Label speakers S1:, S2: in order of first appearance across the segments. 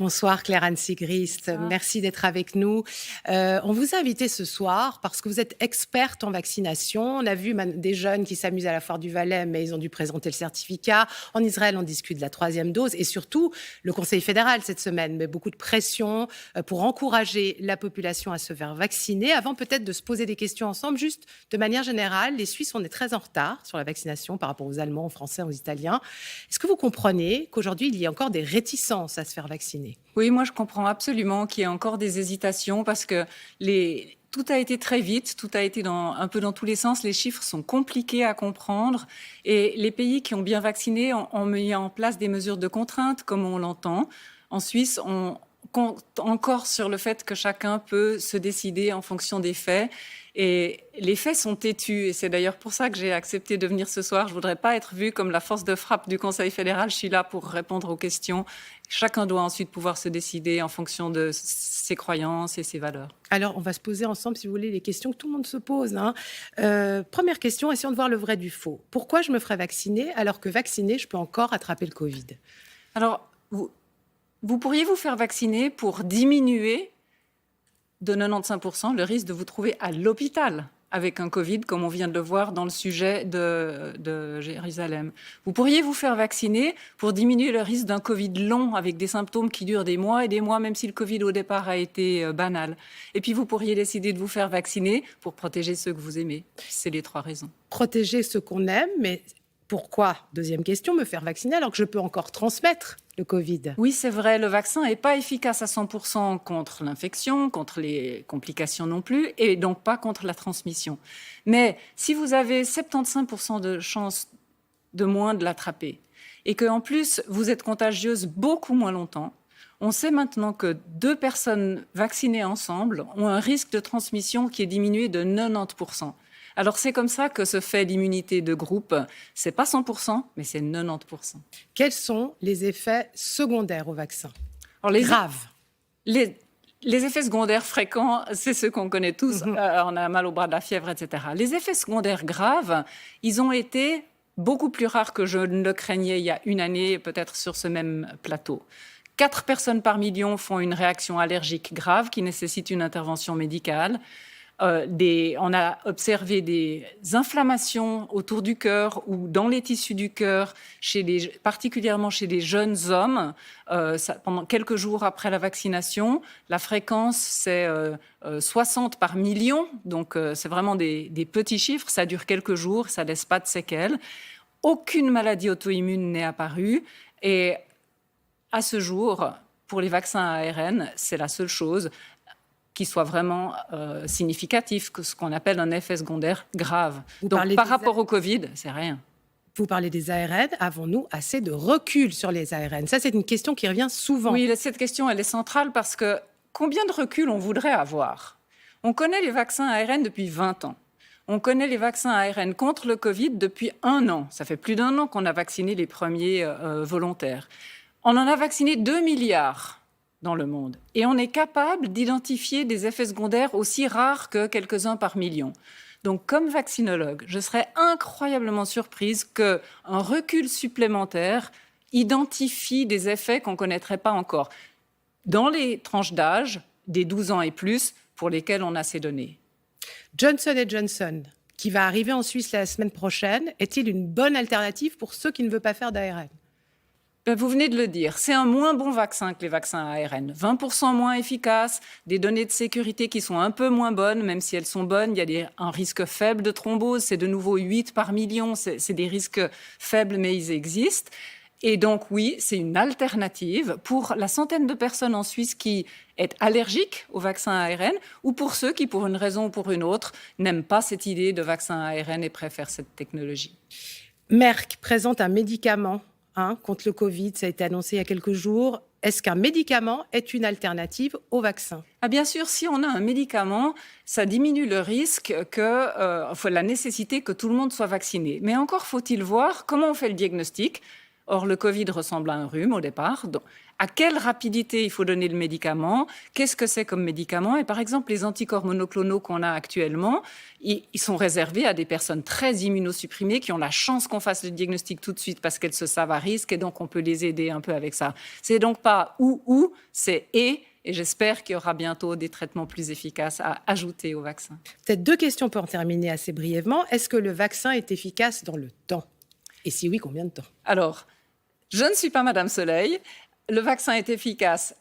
S1: Bonsoir Claire-Anne Sigrist, merci d'être avec nous. On vous a invité ce soir parce que vous êtes experte en vaccination. On a vu des jeunes qui s'amusent à la Foire du Valais, mais ils ont dû présenter le certificat. En Israël, on discute de la 3e dose et surtout, le Conseil fédéral cette semaine met beaucoup de pression pour encourager la population à se faire vacciner. Avant peut-être de se poser des questions ensemble, juste de manière générale, les Suisses, on est très en retard sur la vaccination par rapport aux Allemands, aux Français, aux Italiens. Est-ce que vous comprenez qu'aujourd'hui, il y a encore des réticences à se faire vacciner ?
S2: Oui, moi je comprends absolument qu'il y ait encore des hésitations parce que tout a été très vite, tout a été un peu dans tous les sens. Les chiffres sont compliqués à comprendre et les pays qui ont bien vacciné ont mis en place des mesures de contrainte, comme on l'entend. En Suisse, on compte encore sur le fait que chacun peut se décider en fonction des faits. Et les faits sont têtus. Et c'est d'ailleurs pour ça que j'ai accepté de venir ce soir. Je ne voudrais pas être vue comme la force de frappe du Conseil fédéral. Je suis là pour répondre aux questions. Chacun doit ensuite pouvoir se décider en fonction de ses croyances et ses valeurs.
S1: Alors, on va se poser ensemble, si vous voulez, les questions que tout le monde se pose. Première question, essayons de voir le vrai du faux. Pourquoi je me ferais vacciner alors que vacciné, je peux encore attraper le Covid ?
S2: Alors, vous pourriez vous faire vacciner pour diminuer de 95% le risque de vous trouver à l'hôpital avec un Covid, comme on vient de le voir dans le sujet de Jérusalem. Vous pourriez vous faire vacciner pour diminuer le risque d'un Covid long avec des symptômes qui durent des mois et des mois, même si le Covid au départ a été banal. Et puis vous pourriez décider de vous faire vacciner pour protéger ceux que vous aimez. C'est les 3 raisons.
S1: Protéger ceux qu'on aime, mais pourquoi, deuxième question, me faire vacciner alors que je peux encore transmettre le Covid ?
S2: Oui, c'est vrai, le vaccin n'est pas efficace à 100% contre l'infection, contre les complications non plus, et donc pas contre la transmission. Mais si vous avez 75% de chances de moins de l'attraper, et qu'en plus vous êtes contagieuse beaucoup moins longtemps, on sait maintenant que 2 personnes vaccinées ensemble ont un risque de transmission qui est diminué de 90%. Alors, c'est comme ça que se fait l'immunité de groupe. C'est pas 100%, mais c'est 90%.
S1: Quels sont les effets secondaires au vaccin ?
S2: Alors,
S1: graves.
S2: Les effets secondaires fréquents, c'est ceux qu'on connaît tous. On a mal au bras, de la fièvre, etc. Les effets secondaires graves, ils ont été beaucoup plus rares que je ne le craignais il y a une année, peut-être sur ce même plateau. 4 personnes par million font une réaction allergique grave qui nécessite une intervention médicale. On a observé des inflammations autour du cœur ou dans les tissus du cœur, particulièrement chez les jeunes hommes, pendant quelques jours après la vaccination. La fréquence, c'est 60 par million, donc c'est vraiment des petits chiffres. Ça dure quelques jours, ça ne laisse pas de séquelles. Aucune maladie auto-immune n'est apparue. Et à ce jour, pour les vaccins à ARN, c'est la seule chose qui soit vraiment significatif, que ce qu'on appelle un effet secondaire grave. Donc, par rapport au Covid, c'est rien.
S1: Vous parlez des ARN. Avons-nous assez de recul sur les ARN ? Ça, c'est une question qui revient souvent.
S2: Oui, cette question, elle est centrale parce que combien de recul on voudrait avoir ? On connaît les vaccins ARN depuis 20 ans. On connaît les vaccins ARN contre le Covid depuis 1 an. Ça fait plus d'1 an qu'on a vacciné les premiers volontaires. On en a vacciné 2 milliards dans le monde. Et on est capable d'identifier des effets secondaires aussi rares que quelques-uns par million. Donc, comme vaccinologue, je serais incroyablement surprise qu'un recul supplémentaire identifie des effets qu'on ne connaîtrait pas encore dans les tranches d'âge des 12 ans et plus pour lesquels on a ces données.
S1: Johnson & Johnson, qui va arriver en Suisse la semaine prochaine, est-il une bonne alternative pour ceux qui ne veulent pas faire d'ARN ?
S2: Vous venez de le dire, c'est un moins bon vaccin que les vaccins à ARN. 20% moins efficace, des données de sécurité qui sont un peu moins bonnes, même si elles sont bonnes. Il y a un risque faible de thrombose, c'est de nouveau 8 par million. C'est des risques faibles, mais ils existent. Et donc oui, c'est une alternative pour la centaine de personnes en Suisse qui est allergique au vaccin ARN ou pour ceux qui, pour une raison ou pour une autre, n'aiment pas cette idée de vaccin ARN et préfèrent cette technologie.
S1: Merck présente un médicament contre le Covid, ça a été annoncé il y a quelques jours. Est-ce qu'un médicament est une alternative au vaccin ?
S2: Bien sûr, si on a un médicament, ça diminue le risque la nécessité que tout le monde soit vacciné. Mais encore faut-il voir comment on fait le diagnostic. Or, le Covid ressemble à un rhume au départ. Donc, à quelle rapidité il faut donner le médicament? Qu'est-ce que c'est comme médicament? Et par exemple, les anticorps monoclonaux qu'on a actuellement, ils sont réservés à des personnes très immunosupprimées qui ont la chance qu'on fasse le diagnostic tout de suite parce qu'elles se savent à risque et donc on peut les aider un peu avec ça. C'est donc pas ou, c'est et j'espère qu'il y aura bientôt des traitements plus efficaces à ajouter au vaccin.
S1: Peut-être 2 questions pour en terminer assez brièvement. Est-ce que le vaccin est efficace dans le temps? Et si oui, combien de temps?
S2: Alors, je ne suis pas Madame Soleil. Le vaccin est efficace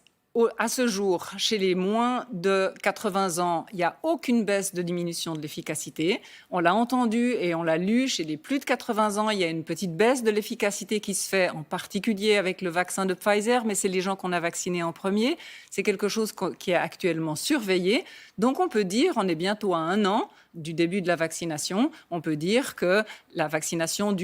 S2: à ce jour chez les moins de 80 ans. Il n'y a aucune baisse de diminution de l'efficacité. On l'a entendu et on l'a lu. Chez les plus de 80 ans, il y a une petite baisse de l'efficacité qui se fait, en particulier avec le vaccin de Pfizer, mais c'est les gens qu'on a vaccinés en premier. C'est quelque chose qui est actuellement surveillé. Donc on peut dire, on est bientôt à 1 an du début de la vaccination, on peut dire que la vaccination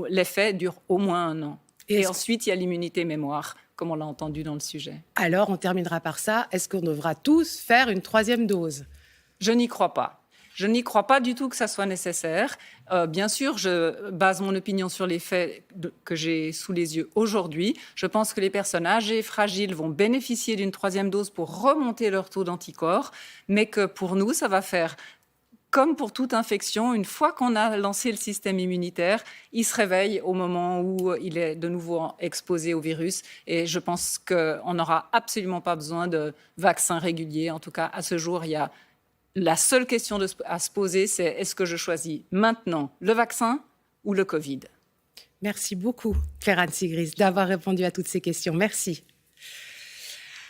S2: l'effet dure au moins 1 an. Et ensuite, il y a l'immunité mémoire, comme on l'a entendu dans le sujet.
S1: Alors, on terminera par ça. Est-ce qu'on devra tous faire une 3e dose?
S2: Je n'y crois pas. Je n'y crois pas du tout que ça soit nécessaire. Bien sûr, je base mon opinion sur les faits que j'ai sous les yeux aujourd'hui. Je pense que les personnes âgées et fragiles vont bénéficier d'une 3e dose pour remonter leur taux d'anticorps, mais que pour nous, ça va faire... Comme pour toute infection, une fois qu'on a lancé le système immunitaire, il se réveille au moment où il est de nouveau exposé au virus. Et je pense qu'on n'aura absolument pas besoin de vaccins réguliers. En tout cas, à ce jour, la seule question à se poser, c'est est-ce que je choisis maintenant le vaccin ou le Covid?
S1: Merci beaucoup, Claire-Anne Sigris, d'avoir répondu à toutes ces questions. Merci.